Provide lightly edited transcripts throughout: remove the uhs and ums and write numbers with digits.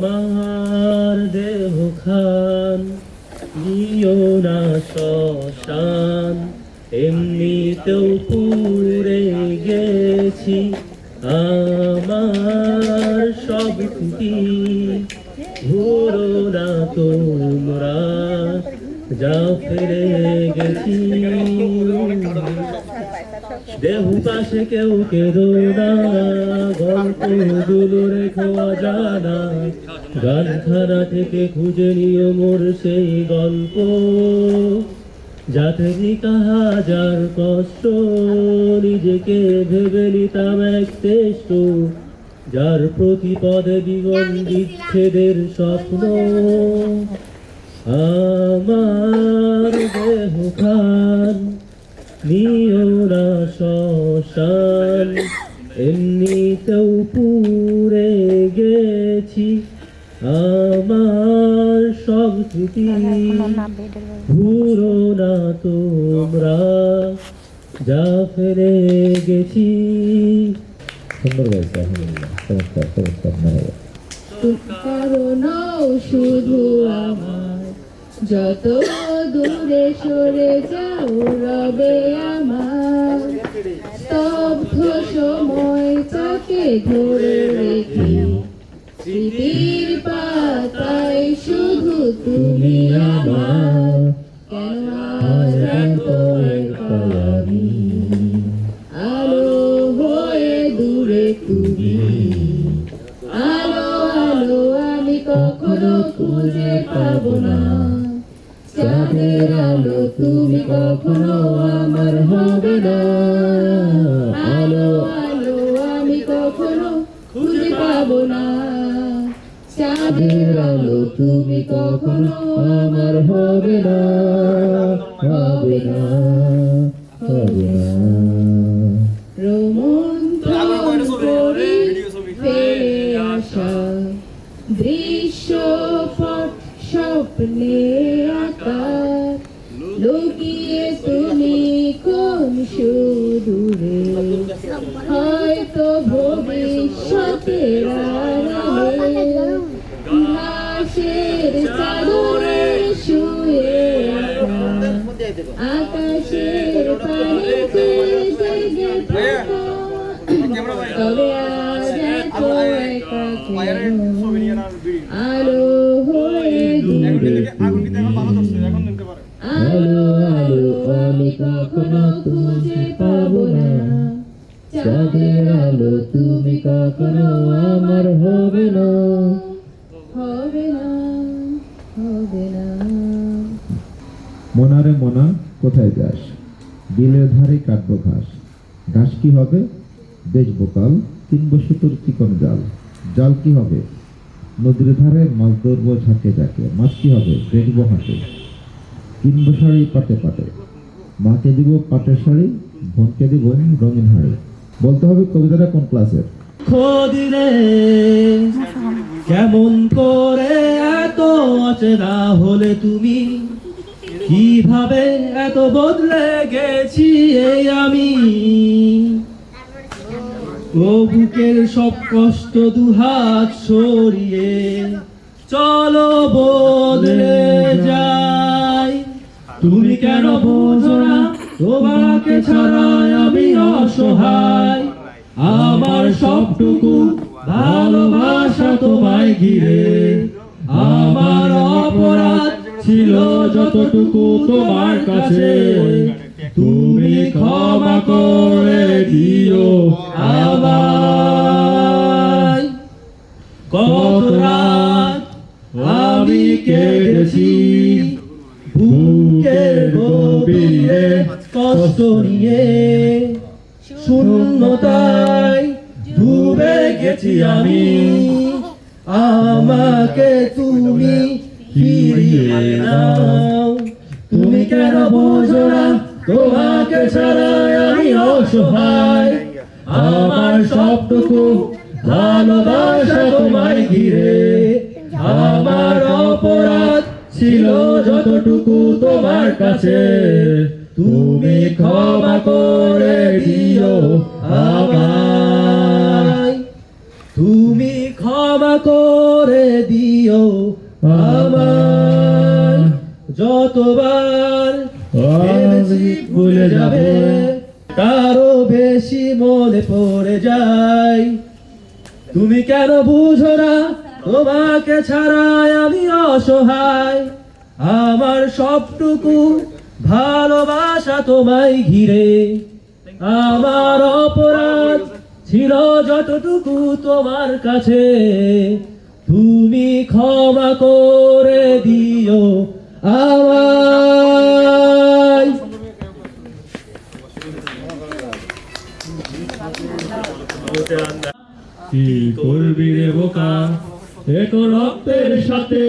মার দেহ খান নিও না শ্মশান, এমনিতেও পুড়ে গেছি আমার সব স্মৃতি। ভুলো না তোমরা যা ফিরে গেছি। দেহ পাশে কেউ কেঁদো না, গল্পগুলো রেখো অজানা। গানখানা থেকে খুঁজে নিও মোর সেই গল্প, যাতে হাজার কষ্ট নিজেকে ভেবে নিতাম এক শ্রেষ্ঠ। যার প্রতিপদে জীবন বিচ্ছেদের স্বপ্ন, আমার দেহ খান নিও না শ্মশান, এমনিতেও পুড়ে গেছি আমার সব স্মৃতি। ভুলো না তোমরা যা ফেলে গেছি। সুন্দর গাইছে, আলহামদুলিল্লাহ, চমৎকার চমৎকার। কারণ শুধু আমার, যত দূরে সরে যাও রবে আমার। স্তব্ধ সময়টাকে ধরে রেখে স্মৃতির পাতায় শুধু তুমি আমার। কেন আজ এত একা আমি, আলো হয়ে দূরে তুমি। আলো আলো আমি কখনো খুঁজে পাবো না, চাঁদের আলো তুমি কখনো আমার হবে না। আলো আলো আমি কখনো খুঁজে পাবো না, চাঁদের আলো তুমি কখনো আমার হবে না, হবে না, হবে না। রোমন্থন করে ফেলে আসা দৃশ্য স্বপ্নে আকার, লুকিয়ে তুমি কোন সুদূরে, হয়তো ভবিষ্যতের আড়ালে ঘাসের চাদরে শুয়ে আকাশের পানিতে জেগে থাকা। তবে আজ এত একা কেন, আলো হয়ে দূরে তুমি। আলো আলো আমি কখনো খুঁজে পাবো না, চাঁদের আলো তুমি কখনো আমার হবে না, হবে না, হবে না। মোনারে মোনা কোথায় যাস, বিলের ধারে কাটবো ঘাস। ঘাস কি হবে, বেচবো কাল, কিনবো সুতোর চিকন জাল। জাল কি হবে, নদীর ধারে মাছ ধরবো ঝাঁকে ঝাঁকে। মাছ কি হবে, বেচবো হাটে, কিনবো শাড়ি পাটে পাটে। মাকে দিব পাটের শাড়ি, বোনকে দিব রঙিন হাড়ি। বলতে হবে কবিতাটা কোন ক্লাসের। খোদিরে কেমন করে এত অচেনা হলে তুমি, কিভাবে এত বদলে গেছি এই আমি। ও বুকের সব কষ্ট দুহাত সরিয়ে চলো বদলে যাই। তুমি কেন বোঝো না, তোমাকে ছাড়া আমি অসহায়। আমার সবটুকু ভালোবাসা তোমায় ঘিরে, আমার অপরাধ ছিল যতটুকু তোমার কাছে। তুমি ক্ষমা করে দিও আমায়। কত রাত আমি কেঁদেছি বুকের গভীরে কষ্ট নিয়ে, শূন্যতায় ডুবে গেছি আমি। আমাকে তুমি ফিরিয়ে নাও। তুমি কেন বোঝো না, তোমাকে ছাড়া আমি অসহায়। আমার সবটুকু ভালোবাসা তোমায় ঘিরে, আমার অপরাধ ছিল যতটুকু তোমার কাছে। তুমি ক্ষমা করে দিও আমায়, তুমি ক্ষমা করে দিও আমায়। যতবার ভেবেছি ভুলে যাবে, তারও বেশি মনে পড়ে যায়। তুমি কেন বুঝো না, তোমাকে ছাড়াই আমি অসহায়। আমার সবটুকু ভালোবাসা তোমায় ঘিরে, আমার অপরাধ ছিল যতটুকু তোমার কাছে। তুমি ক্ষমা করে দিও আমায়। কি করবি রে বোকা, এক রক্তের সাথে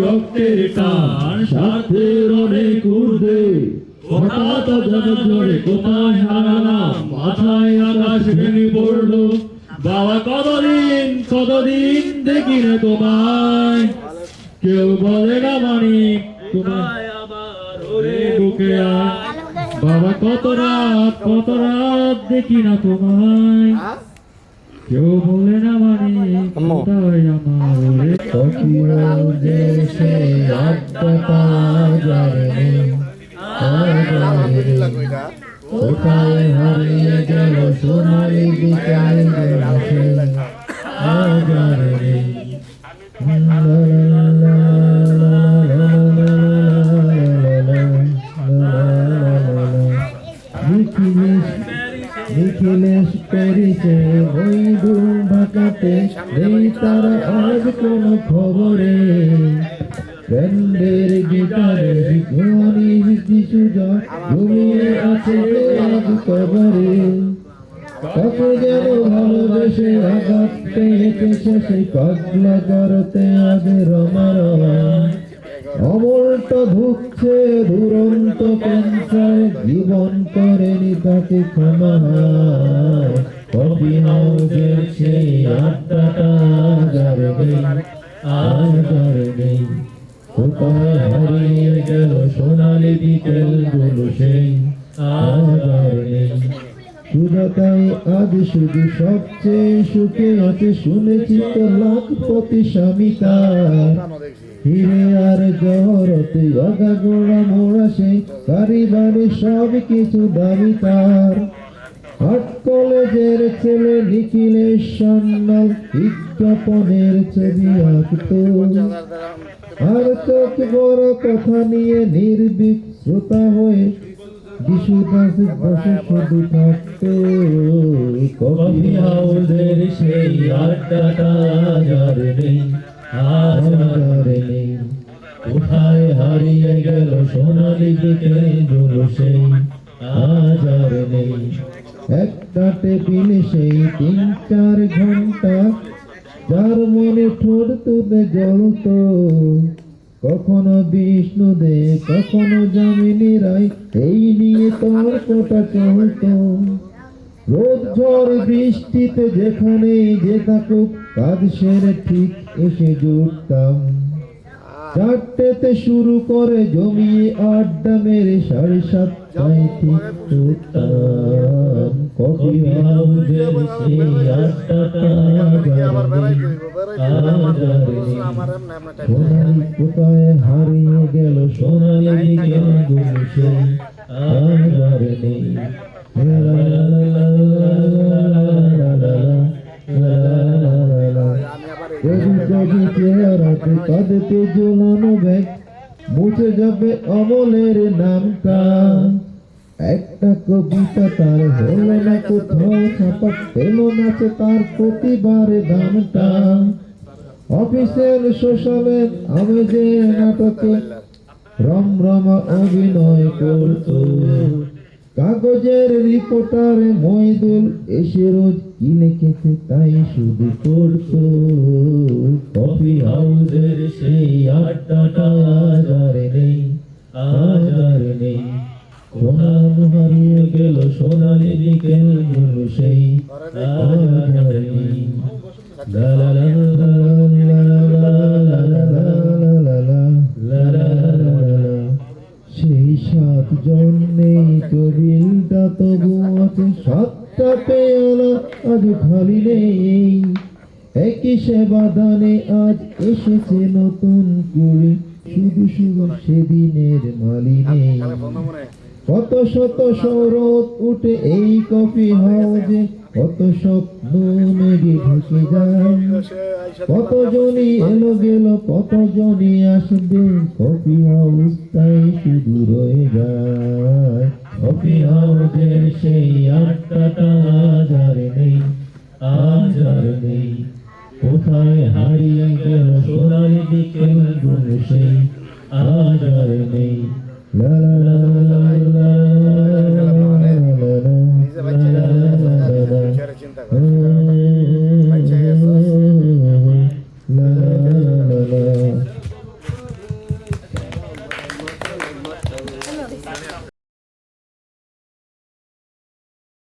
রক্তের টান, স্বার্থের অনেক ঊর্ধ্বে হঠাৎ জোরে কোথায় হারালাম, মাথায় আকাশ ভেঙে পড়লো। বাবা কতদিন দেখি না তোমায়, কেউ বলে না মানি তোমায় আবার ওরে বুকে আয়। বাবা কত রাত দেখি না তোমায়, কেউ বলে না মানে কোথায় আমার ওরে। কোথায় দেশে আত্মা জানে, কোথায় হারিয়ে গেল সোনালি বিকাল দেশে আজারে। নিখিলেশ পেরিছে ওই দূর ঢাকাতে, নেই তারা আজ কোনো খবরে। ব্যান্ডের গিটারে জোয়ানি শিশুরা ঘুমিয়ে আছে আজ কবরে। কাকে যেন ভালোবেসে আঘাত পেয়েছে সেই পাগলা করতে আজ রমারমা। অমলটা ধুকছে দুরন্ত ক্যান্সার, জীবন করেনি তাকে ক্ষমা। কফি হাউসের সেই আড্ডাটা আজ আর নেই, কোথায় হারিয়ে গেল সোনালি বিকেল গুলো সেই আজ আর নেই। সুজাতাই আজ শুধু সবচেয়ে সুখে আছে, শুনেছি তো লাখপতি স্বামী তার। হিরে আর জহরতে আগাগোড়া মোড়া সেই পারিবারিক সব কিছু দাবি তার। আর্ট কলেজের ছেলে নিখিলেশ সান্যাল বিজ্ঞাপনের ছবি আঁকত, আর চোখ বড় কথা নিয়ে নির্ভীক শ্রোতা হয়ে বিশুদাস বসে শুধু থাকত। কফি হাউসের সেই আড্ডাটা আজ আর নেই, আজ আর নেই। কোথায় হারিয়ে গেল সোনালি বিকেল গুলো সেই আজ আর নেই। একটা টেবিলে সেই 3-4 ঘন্টা যার মনে ঠোঁট তুলে জ্বলত, কখনো বিষ্ণু দে কখনো যামিনী রায়, এই নিয়ে তর্কটা চলত। রোদ ঝড় বৃষ্টিতে যেখানে যে থাকুক কাজ সেরে ঠিক এসে জুটতাম। 4টেতে শুরু করে জমিয়ে আড্ডা মেরে 7:30টায় ঠিক উঠতাম। কফি হাউসের সেই আড্ডাটা সোনালি কোথায় হারিয়ে গেল সোনালি বিকেল গুলো সেই আজ আর নেই। চেহারাতে কাঁদতে ঝোলানো ব্যাগ মুছে যাবে অমলের নামটা। একটা কবিতা তার হলো না কোথাও ছাপা, পেল না তার প্রতিবারে দামটা। অফিসের সোশ্যালে আমি যে নাটকে রমরমা অভিনয় করত, কাগজের রিপোর্টার মইদুল এসে রোজ কি লিখেছে তাই শুধু পড়তো। কফি হাউসের সেই আড্ডাটা আজ আর নেই, আজ আর নেই। সোনাম হারিয়ে গেল সোনালি বিকেল গুলো সেই আজ আর নেই। লা লা লা লা লা লা লা লা লা লা লা লা লা লা। সেই সাতজন নেই টেবিলটা তবু আছে, সাতটা পেয়ালা আজ খালি নেই। একই সেবা দানে আজ এসেছে নতুন করে, শুধু শুধু সেদিনের মালি নেই। কত শত শরৎ উঠে এই কফি হাউজে, কত স্বপ্ন মেঘে ঢুকে যায়। কতজনই এলো গেল, কতজনই আসবে, কফি হাউস তাই শুধু রয়ে যায়। কফি হাউসের সেই আড্ডাটা আজ আর নেই, আজ আর নেই। কোথায় হারিয়ে গেল সোনালি বিকেল গুলো সেই, আজ আর নেই। লা লা